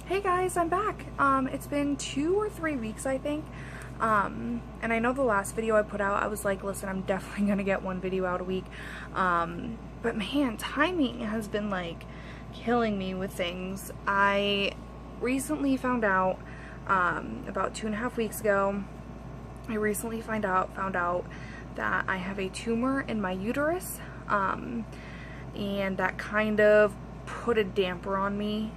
Hey guys, I'm back. It's been 2 or 3 weeks, I think. And I know the last video I put out, I was like, listen, I'm definitely gonna get one video out a week. But man, timing has been like killing me with things. I recently found out, about 2.5 weeks ago, I recently found out that I have a tumor in my uterus. And that kind of put a damper on me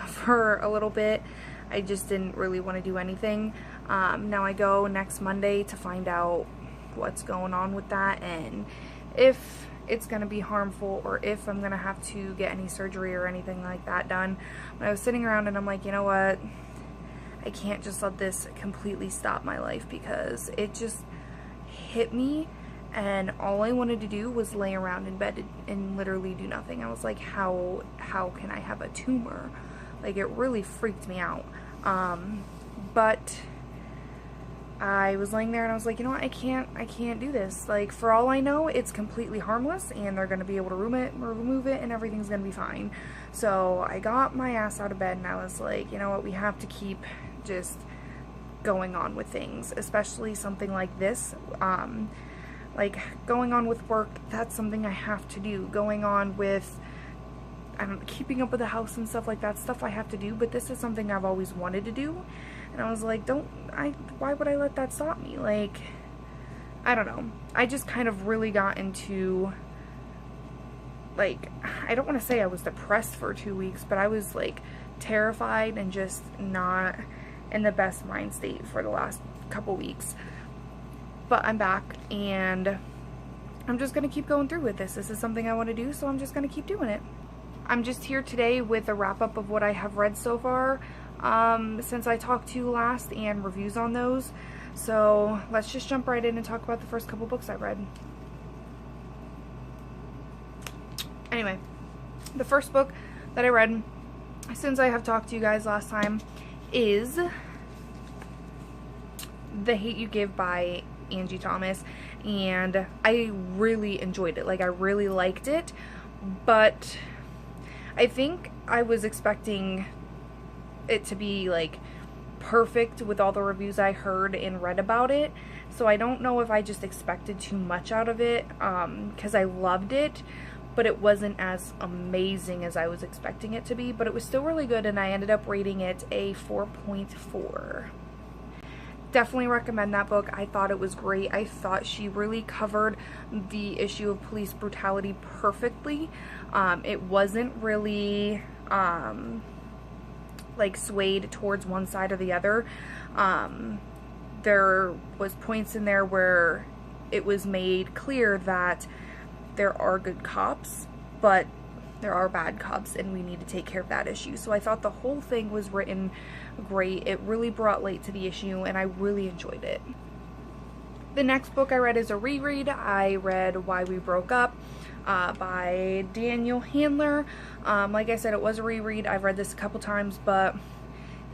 for a little bit. I just didn't really want to do anything. Now I go next Monday to find out what's going on with that and if it's going to be harmful or if I'm going to have to get any surgery or anything like that done. When I was sitting around and I'm like, you know what? I can't just let this completely stop my life because it just hit me. And all I wanted to do was lay around in bed and literally do nothing. I was like, how can I have a tumor? Like, it really freaked me out. But I was laying there and I was like, you know what, I can't do this. Like, for all I know, it's completely harmless and they're gonna be able to remove it and everything's gonna be fine. So I got my ass out of bed and I was like, you know what, we have to keep just going on with things, especially something like this. Like, going on with work, that's something I have to do. Going on with, I don't know, keeping up with the house and stuff like that, stuff I have to do, but this is something I've always wanted to do. And I was like, why would I let that stop me? Like, I don't know. I just kind of really got into, like, I don't want to say I was depressed for 2 weeks, but I was, like, terrified and just not in the best mind state for the last couple weeks. But I'm back and I'm just going to keep going through with this. This is something I want to do, so I'm just going to keep doing it. I'm just here today with a wrap up of what I have read so far since I talked to you last and reviews on those. So let's just jump right in and talk about the first couple books I read. Anyway, the first book that I read since I have talked to you guys last time is The Hate U Give by Angie Thomas, and I really enjoyed it. Like, I really liked it, but I think I was expecting it to be like perfect with all the reviews I heard and read about it, so I don't know if I just expected too much out of it, because I loved it, but it wasn't as amazing as I was expecting it to be, but it was still really good, and I ended up rating it a 4.4. Definitely recommend that book. I thought it was great. I thought she really covered the issue of police brutality perfectly. It wasn't really like swayed towards one side or the other. There was points in there where it was made clear that there are good cops, but there are bad cops and we need to take care of that issue. So I thought the whole thing was written great. It really brought light to the issue and I really enjoyed it. The next book I read is a reread. I read Why We Broke Up by Daniel Handler. Like I said, it was a reread. I've read this a couple times, but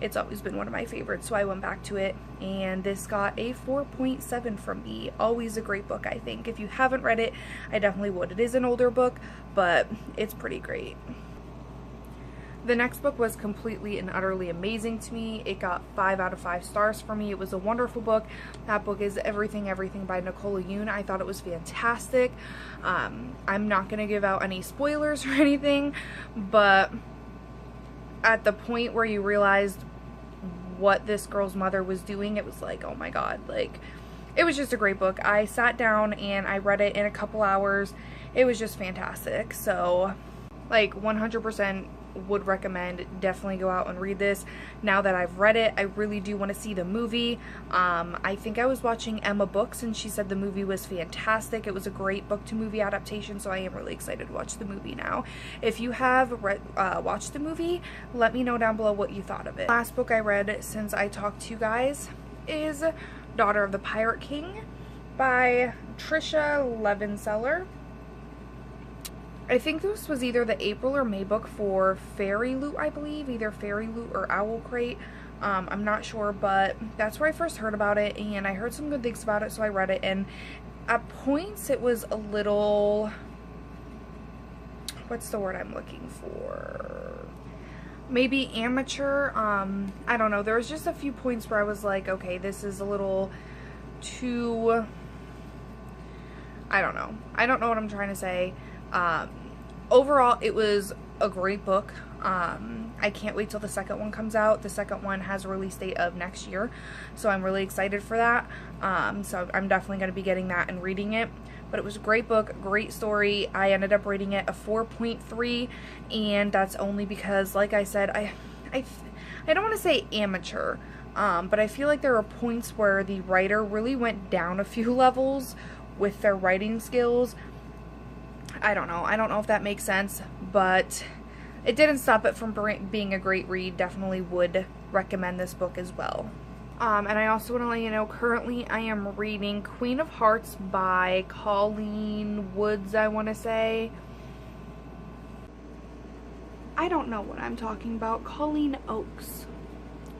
it's always been one of my favorites, so I went back to it, and this got a 4.7 from me. Always a great book, I think. If you haven't read it, I definitely would. It is an older book, but it's pretty great. The next book was completely and utterly amazing to me. It got 5 out of 5 stars for me. It was a wonderful book. That book is Everything by Nicola Yoon. I thought it was fantastic. I'm not going to give out any spoilers or anything, but at the point where you realized what this girl's mother was doing, it was like, oh my god, like, it was just a great book. I sat down and I read it in a couple hours. It was just fantastic. So, like, 100% would recommend. Definitely go out and read this. Now that I've read it, I really do want to see the movie. I think I was watching Emma Books and she said the movie was fantastic. It was a great book to movie adaptation, so I am really excited to watch the movie now. If you have watched the movie, let me know down below what you thought of it. Last book I read since I talked to you guys is Daughter of the Pirate King by Tricia Levenseller. I think this was either the April or May book for Fairy Loot, I believe. Either Fairy Loot or Owl Crate. I'm not sure, but that's where I first heard about it, and I heard some good things about it, so I read it, and at points it was a little, what's the word I'm looking for? maybe amateur. I don't know. There was just a few points where I was like, okay, this is a little too, I don't know. I don't know what I'm trying to say. Overall, it was a great book. I can't wait till the second one comes out. The second one has a release date of next year, so I'm really excited for that. So I'm definitely going to be getting that and reading it. But it was a great book, great story. I ended up rating it a 4.3, and that's only because, like I said, I don't want to say amateur, but I feel like there were points where the writer really went down a few levels with their writing skills. I don't know. I don't know if that makes sense, but it didn't stop it from being a great read. Definitely would recommend this book as well. And I also want to let you know, currently I am reading Queen of Hearts by Colleen Woods, I want to say. I don't know what I'm talking about. Colleen Oakes.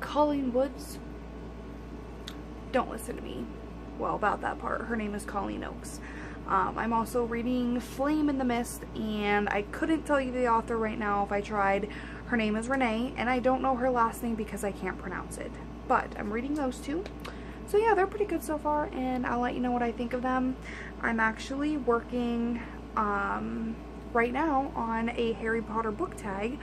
Colleen Woods? Don't listen to me. Well, about that part. Her name is Colleen Oakes. I'm also reading Flame in the Mist, and I couldn't tell you the author right now if I tried. Her name is Renee, and I don't know her last name because I can't pronounce it. But I'm reading those two. So yeah, they're pretty good so far, and I'll let you know what I think of them. I'm actually working right now on a Harry Potter book tag,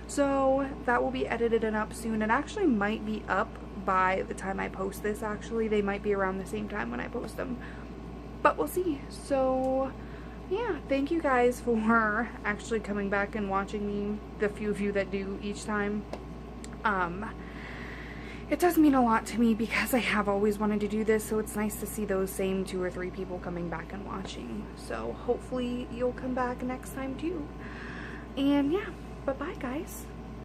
so that will be edited and up soon, and actually might be up by the time I post this. Actually, they might be around the same time when I post them. But we'll see. So yeah, thank you guys for actually coming back and watching me, the few of you that do each time. It does mean a lot to me because I have always wanted to do this, so it's nice to see those same 2 or 3 people coming back and watching. So hopefully you'll come back next time too. And yeah, bye-bye guys.